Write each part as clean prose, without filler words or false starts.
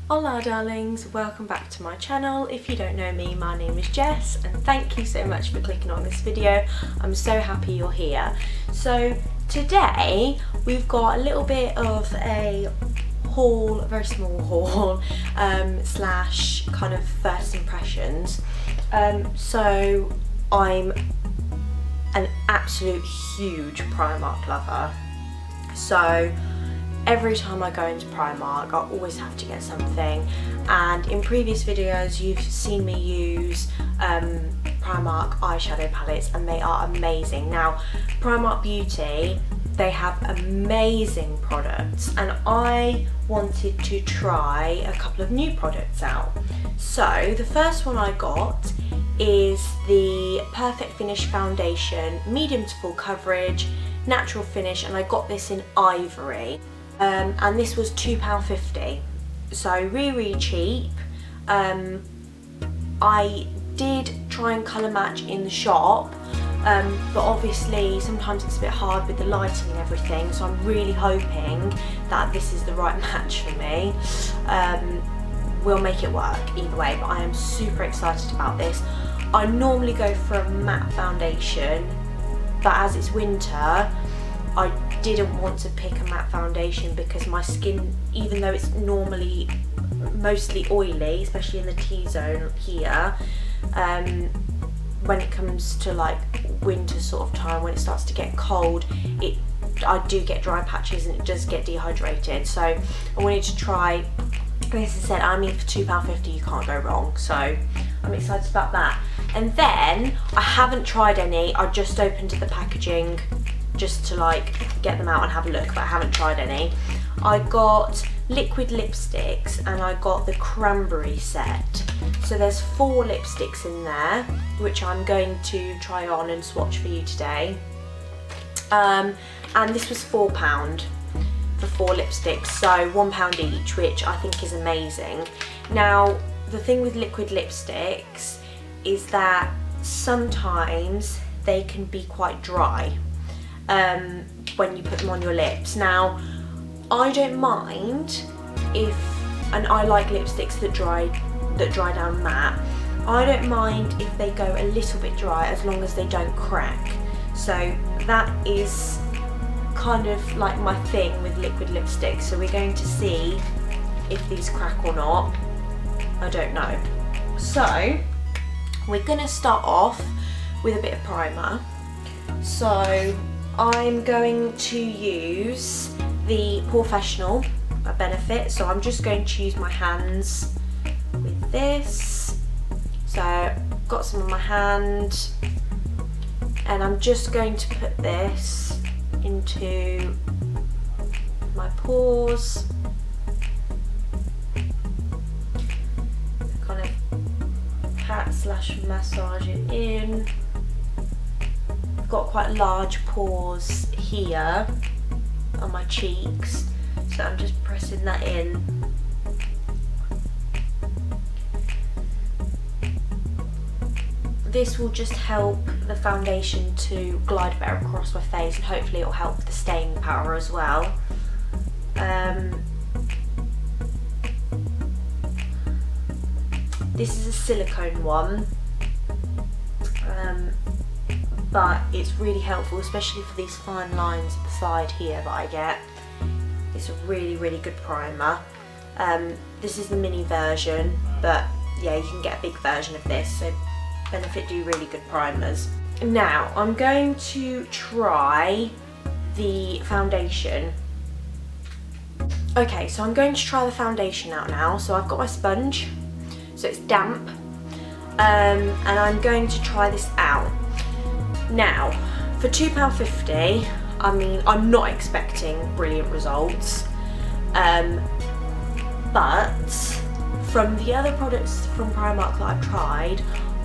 Hola darlings, welcome back to my channel. If you don't know me, my name is Jess and thank you so much for clicking on this video. I'm so happy you're here. So today we've got a little bit of a haul, a very small haul, slash kind of first impressions. So I'm an absolute huge Primark lover. So every time I go into Primark, I always have to get something, and in previous videos you've seen me use Primark eyeshadow palettes and they are amazing. Now Primark Beauty, they have amazing products and I wanted to try a couple of new products out. So the first one I got is the Perfect Finish Foundation, medium to full coverage, natural finish, and I got this in ivory. And this was £2.50, so really cheap. I did try and colour match in the shop, but obviously sometimes it's a bit hard with the lighting and everything, so I'm really hoping that this is the right match for me. We'll make it work either way, but I am super excited about this. I normally go for a matte foundation, but as it's winter, I didn't want to pick a matte foundation because my skin, even though it's normally mostly oily, especially in the T-zone here, when it comes to like winter sort of time, when it starts to get cold, I do get dry patches and it does get dehydrated. So I wanted to try, as I said, I mean for £2.50 you can't go wrong, so I'm excited about that. And then I haven't tried any, I just opened the packaging just to like get them out and have a look, but I haven't tried any. I got liquid lipsticks and I got the cranberry set. So there's 4 lipsticks in there, which I'm going to try on and swatch for you today. And this was £4 for 4 lipsticks, so £1 each, which I think is amazing. Now, the thing with liquid lipsticks is that sometimes they can be quite dry when you put them on your lips. Now I don't mind if, and I like lipsticks that dry down matte, I don't mind if they go a little bit dry as long as they don't crack. So that is kind of like my thing with liquid lipsticks. So we're going to see if these crack or not, I don't know. So we're gonna start off with a bit of primer. So I'm going to use the Professional Benefit, so I'm just going to use my hands with this. So I've got some on my hand and I'm just going to put this into my pores, kind of pat/massage it in. Got quite large pores here on my cheeks, so I'm just pressing that in. This will just help the foundation to glide better across my face, and hopefully it will help with the staying power as well. This is a silicone one. But it's really helpful, especially for these fine lines at the side here that I get. It's a really, really good primer. This is the mini version, but yeah, you can get a big version of this, so Benefit do really good primers. Now, I'm going to try the foundation. Okay, so I'm going to try the foundation out now. So I've got my sponge, so it's damp, and I'm going to try this out. Now, for £2.50, I mean, I'm not expecting brilliant results, but from the other products from Primark that I've tried,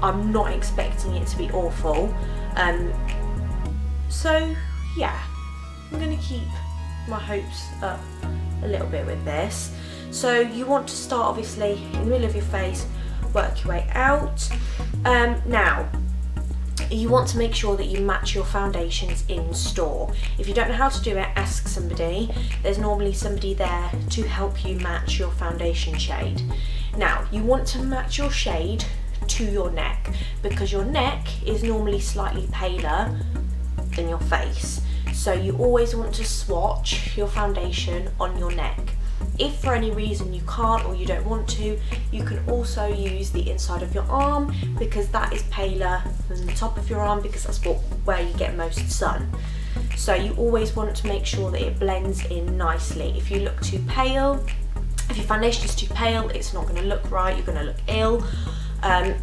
I'm not expecting it to be awful. So yeah, I'm going to keep my hopes up a little bit with this. So you want to start obviously in the middle of your face, work your way out. Now, you want to make sure that you match your foundations in store. If you don't know how to do it, ask somebody. There's normally somebody there to help you match your foundation shade. Now, you want to match your shade to your neck, because your neck is normally slightly paler than your face. So you always want to swatch your foundation on your neck. If for any reason you can't or you don't want to, you can also use the inside of your arm, because that is paler than the top of your arm, because that's where you get most sun. So you always want to make sure that it blends in nicely. If you look too pale, if your foundation is too pale, it's not going to look right, you're going to look ill.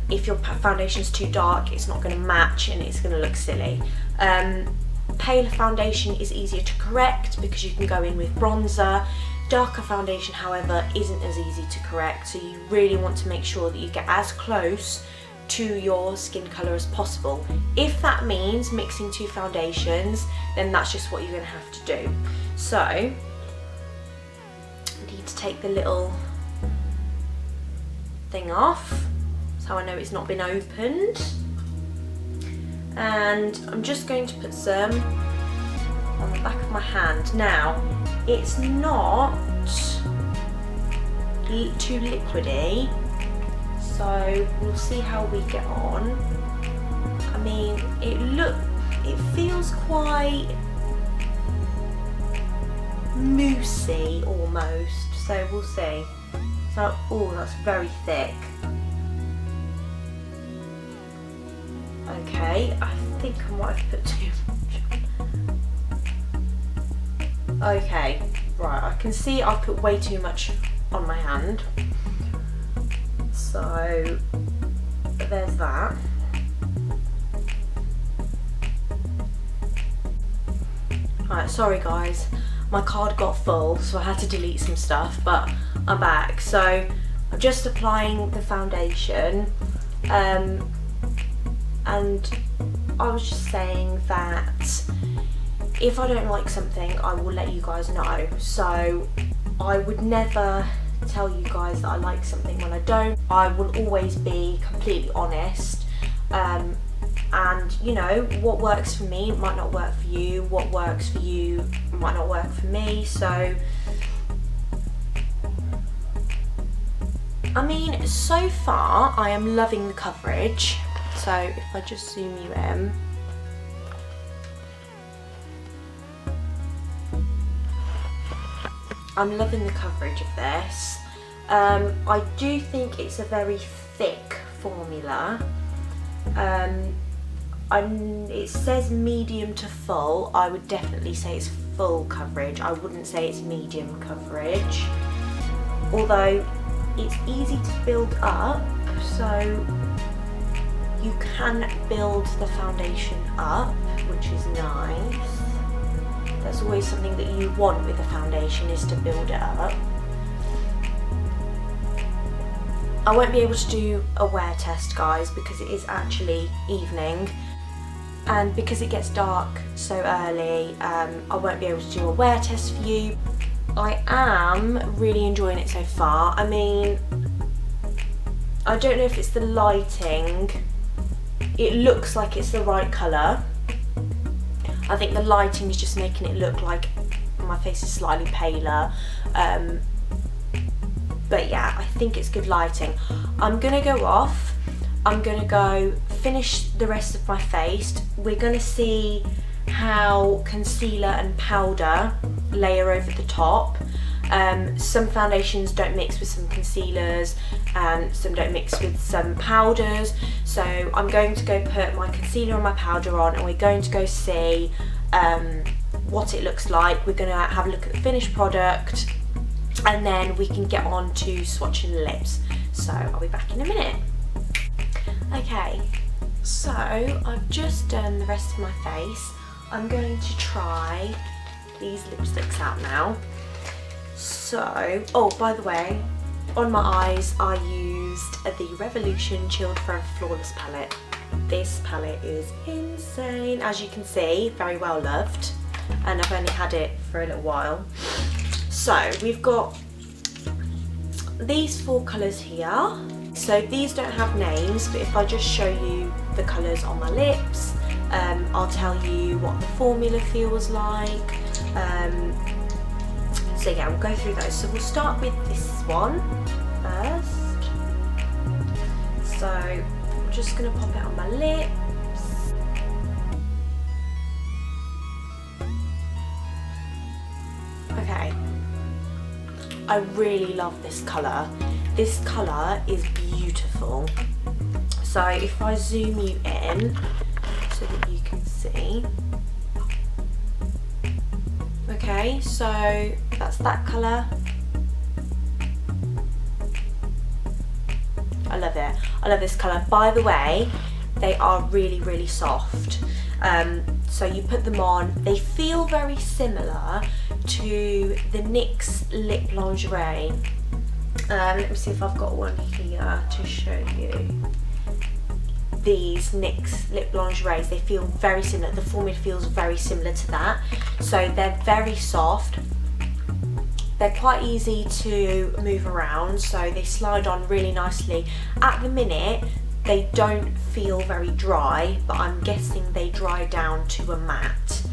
If your foundation is too dark, it's not going to match and it's going to look silly. Paler foundation is easier to correct because you can go in with bronzer. Darker foundation, however, isn't as easy to correct, so you really want to make sure that you get as close to your skin colour as possible. If that means mixing two foundations, then that's just what you're going to have to do. So, I need to take the little thing off, so I know it's not been opened. And I'm just going to put some on the back of my hand. Now, it's not too liquidy, so we'll see how we get on. I mean, it feels quite moussey almost, so we'll see. So, oh, that's very thick. Okay, I think I might have put too much on. Okay, right, I can see I've put way too much on my hand. So, there's that. Right, sorry guys, my card got full, so I had to delete some stuff, but I'm back. So, I'm just applying the foundation. And I was just saying that if I don't like something, I will let you guys know. So I would never tell you guys that I like something when I don't. I will always be completely honest. And you know, what works for me might not work for you. What works for you might not work for me. So, I mean, so far I am loving the coverage. So if I just zoom you in, I'm loving the coverage of this. I do think it's a very thick formula. It says medium to full. I would definitely say it's full coverage. I wouldn't say it's medium coverage. Although it's easy to build up, so you can build the foundation up, which is nice. That's always something that you want with a foundation, is to build it up. I won't be able to do a wear test, guys, because it is actually evening, and because it gets dark so early, I won't be able to do a wear test for you. I am really enjoying it so far. I mean, I don't know if it's the lighting. It looks like it's the right colour. I think the lighting is just making it look like my face is slightly paler. But yeah, I think it's good lighting. I'm gonna go off. I'm gonna go finish the rest of my face. We're gonna see how concealer and powder layer over the top. Some foundations don't mix with some concealers, and some don't mix with some powders. So I'm going to go put my concealer and my powder on, and we're going to go see what it looks like. We're going to have a look at the finished product, and then we can get on to swatching the lips. So I'll be back in a minute. Okay, so I've just done the rest of my face. I'm going to try these lipsticks out now. So, oh, by the way, on my eyes I used the Revolution Chilled Forever Flawless palette. This palette is insane, as you can see, very well loved, and I've only had it for a little while. So we've got these 4 colours here. So these don't have names, but if I just show you the colours on my lips. I'll tell you what the formula feels like. So yeah, we'll go through those. So we'll start with this one first. So I'm just going to pop it on my lips. Okay, I really love this colour. This colour is beautiful. So if I zoom you in so that you can see. Okay, so that's that colour. I love it. I love this colour. By the way, they are really, really soft. So you put them on, they feel very similar to the NYX Lip Lingerie. Let me see if I've got one here to show you. These NYX Lip Lingeries, they feel very similar. The formula feels very similar to that. So they're very soft. They're quite easy to move around, so they slide on really nicely. At the minute, they don't feel very dry, but I'm guessing they dry down to a matte.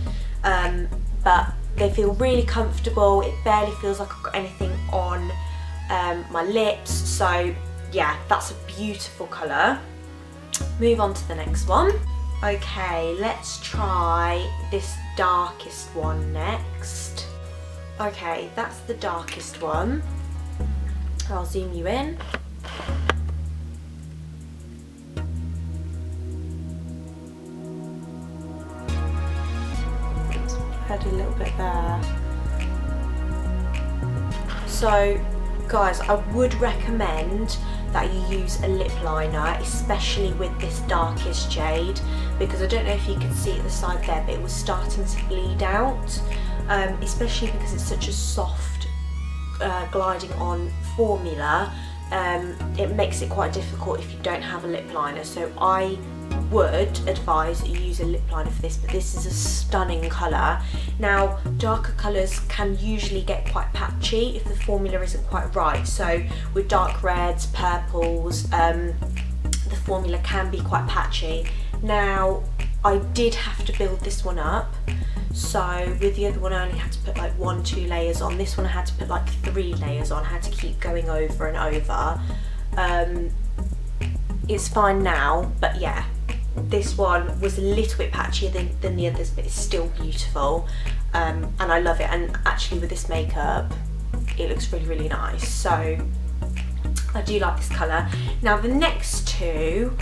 But they feel really comfortable. It barely feels like I've got anything on my lips. So yeah, that's a beautiful colour. Move on to the next one. Okay, let's try this darkest one next. Okay, that's the darkest one. I'll zoom you in. Add a little bit there. So guys, I would recommend that you use a lip liner, especially with this darkest shade, because I don't know if you can see at the side there, but it was starting to bleed out, especially because it's such a soft gliding on formula. It makes it quite difficult if you don't have a lip liner. So I would advise that you use a lip liner for this, but this is a stunning colour. Now, darker colours can usually get quite patchy if the formula isn't quite right. So with dark reds, purples, the formula can be quite patchy. Now, I did have to build this one up. So with the other one I only had to put like 1-2 layers on. This one I had to put like 3 layers on. I had to keep going over and over. It's fine now, but yeah, this one was a little bit patchier than the others, but it's still beautiful, and I love it. And actually with this makeup, it looks really, really nice. So I do like this colour. Now the next two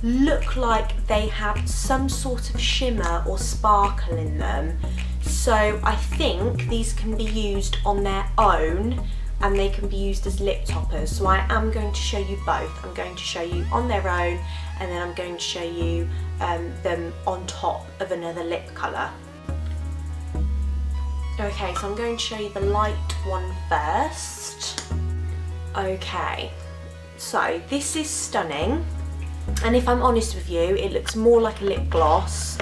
look like they have some sort of shimmer or sparkle in them. So I think these can be used on their own, and they can be used as lip toppers. So I am going to show you both. I'm going to show you on their own, and then I'm going to show you them on top of another lip colour. Okay, so I'm going to show you the light one first. Okay, so this is stunning, and if I'm honest with you, it looks more like a lip gloss.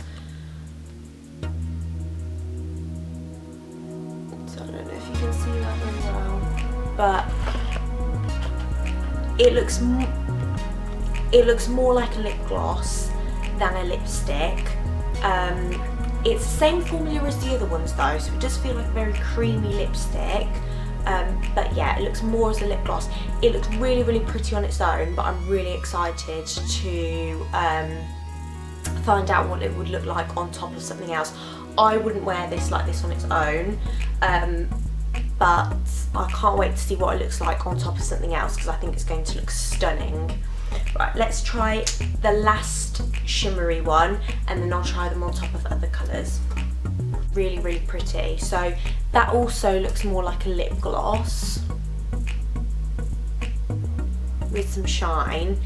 So I don't know if you can see that very well, but it looks more like a lip gloss than a lipstick. It's the same formula as the other ones though, so it does feel like a very creamy lipstick. But yeah, it looks more as a lip gloss. It looks really, really pretty on its own, but I'm really excited to find out what it would look like on top of something else. I wouldn't wear this like this on its own, but I can't wait to see what it looks like on top of something else, because I think it's going to look stunning. Right, let's try the last shimmery one, and then I'll try them on top of other colours. Really, really pretty. So that also looks more like a lip gloss with some shine.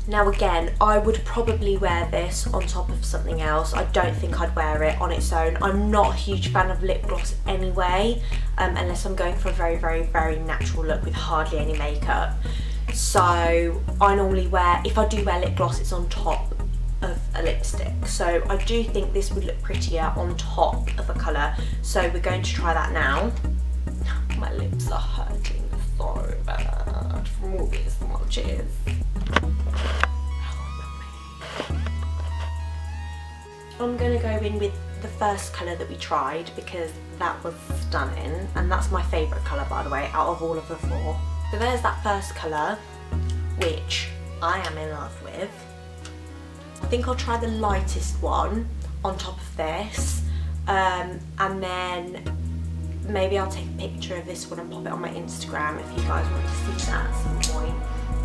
Now again, I would probably wear this on top of something else. I don't think I'd wear it on its own. I'm not a huge fan of lip gloss anyway, unless I'm going for a very, very, very natural look with hardly any makeup. So I normally wear, if I do wear lip gloss, it's on top of a lipstick. So I do think this would look prettier on top of a colour. So we're going to try that now. My lips are hurting so bad from all these smudges. I'm going to go in with the first colour that we tried because that was stunning, and that's my favourite colour, by the way, out of all of the four. So there's that first colour, which I am in love with. I think I'll try the lightest one on top of this, and then maybe I'll take a picture of this one and pop it on my Instagram if you guys want to see that at some point.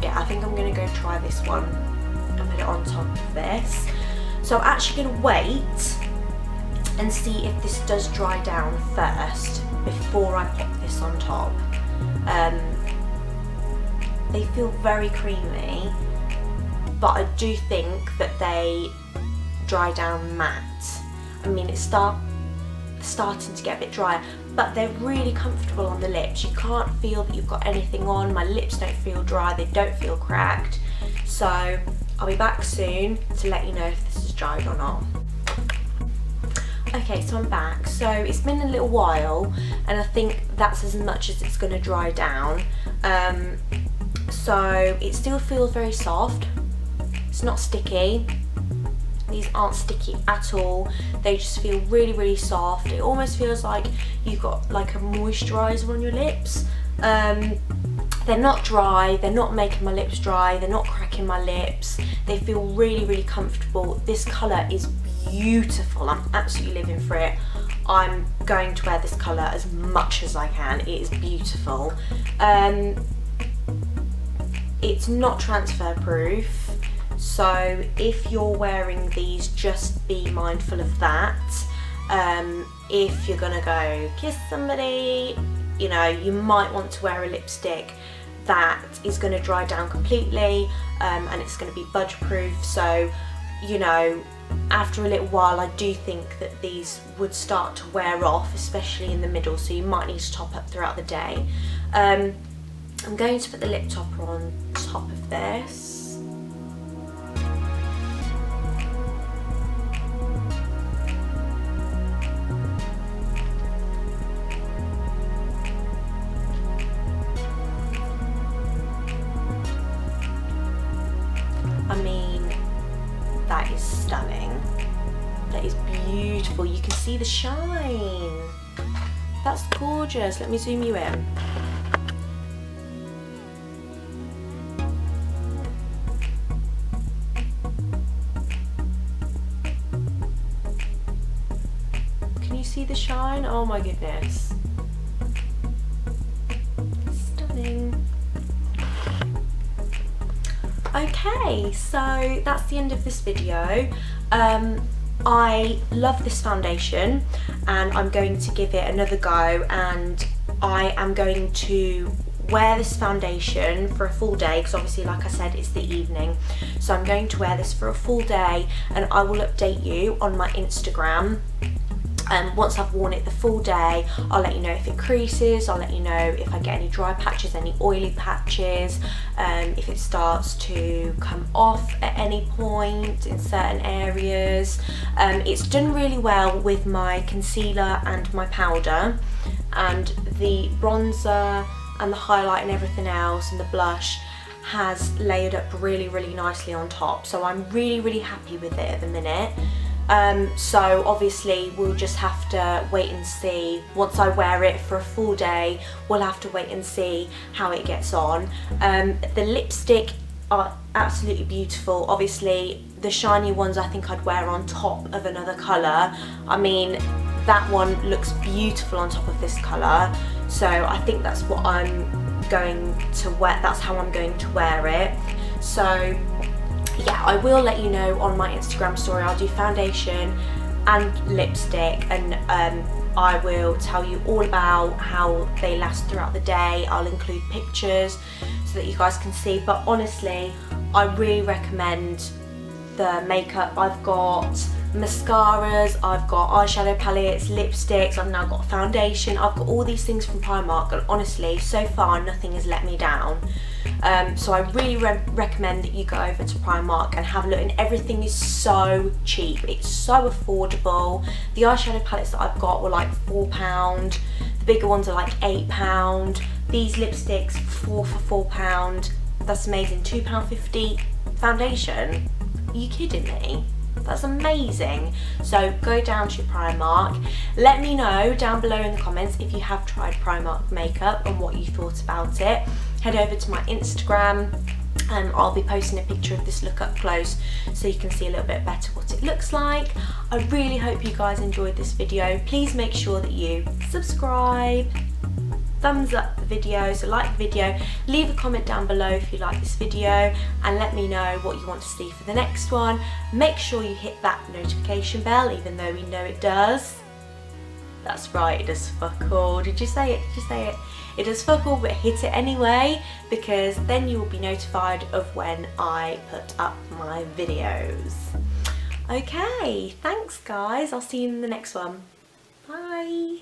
Yeah, I think I'm going to go try this one and put it on top of this. So I'm actually going to wait and see if this does dry down first before I pop this on top. They feel very creamy, but I do think that they dry down matte. I mean, it's starting to get a bit drier, but they're really comfortable on the lips. You can't feel that you've got anything on. My lips don't feel dry, they don't feel cracked. So I'll be back soon to let you know if this is dried or not. Okay, so I'm back. So it's been a little while, and I think that's as much as it's going to dry down. So it still feels very soft. It's not sticky. These aren't sticky at all. They just feel really, really soft. It almost feels like you've got like a moisturiser on your lips. They're not dry, they're not making my lips dry, they're not cracking my lips. They feel really, really comfortable. This colour is beautiful. I'm absolutely living for it. I'm going to wear this colour as much as I can. It is beautiful. It's not transfer proof, so if you're wearing these, just be mindful of that. If you're gonna go kiss somebody, you know, you might want to wear a lipstick that is going to dry down completely, and it's going to be budge proof. So, you know, after a little while I do think that these would start to wear off, especially in the middle, so you might need to top up throughout the day. I'm going to put the lip topper on top of this. I mean, that is stunning. That is beautiful. You can see the shine. That's gorgeous. Let me zoom you in. Can you see the shine? Oh my goodness. Stunning. Okay, so that's the end of this video. I love this foundation and I'm going to give it another go, and I am going to wear this foundation for a full day because obviously, like I said, it's the evening. So I'm going to wear this for a full day and I will update you on my Instagram. Once I've worn it the full day, I'll let you know if it creases, I'll let you know if I get any dry patches, any oily patches, if it starts to come off at any point in certain areas. It's done really well with my concealer and my powder, and the bronzer and the highlight and everything else and the blush has layered up really, really nicely on top. So I'm really, really happy with it at the minute. So obviously we'll just have to wait and see. Once I wear it for a full day, we'll have to wait and see how it gets on. The lipstick are absolutely beautiful. Obviously the shiny ones I think I'd wear on top of another colour. I mean, that one looks beautiful on top of this colour, so I think that's what I'm going to wear. That's how I'm going to wear it. So yeah, I will let you know on my Instagram story. I'll do foundation and lipstick, and I will tell you all about how they last throughout the day. I'll include pictures so that you guys can see, but honestly I really recommend the makeup. I've got mascaras, I've got eyeshadow palettes, lipsticks, I've now got foundation, I've got all these things from Primark, and honestly so far nothing has let me down. So I really recommend that you go over to Primark and have a look, and everything is so cheap, it's so affordable. The eyeshadow palettes that I've got were like £4, the bigger ones are like £8, these lipsticks 4 for £4. That's amazing. £2.50 foundation? Are you kidding me? That's amazing. So go down to your Primark. Let me know down below in the comments if you have tried Primark makeup and what you thought about it. Head over to my Instagram and I'll be posting a picture of this look up close so you can see a little bit better what it looks like. I really hope you guys enjoyed this video. Please make sure that you subscribe, thumbs up the video, so like the video, leave a comment down below if you like this video and let me know what you want to see for the next one. Make sure you hit that notification bell even though we know it does. That's right, it does fuck all. Did you say it? Did you say it? It does fuck all, but hit it anyway because then you will be notified of when I put up my videos. Okay, thanks guys. I'll see you in the next one. Bye.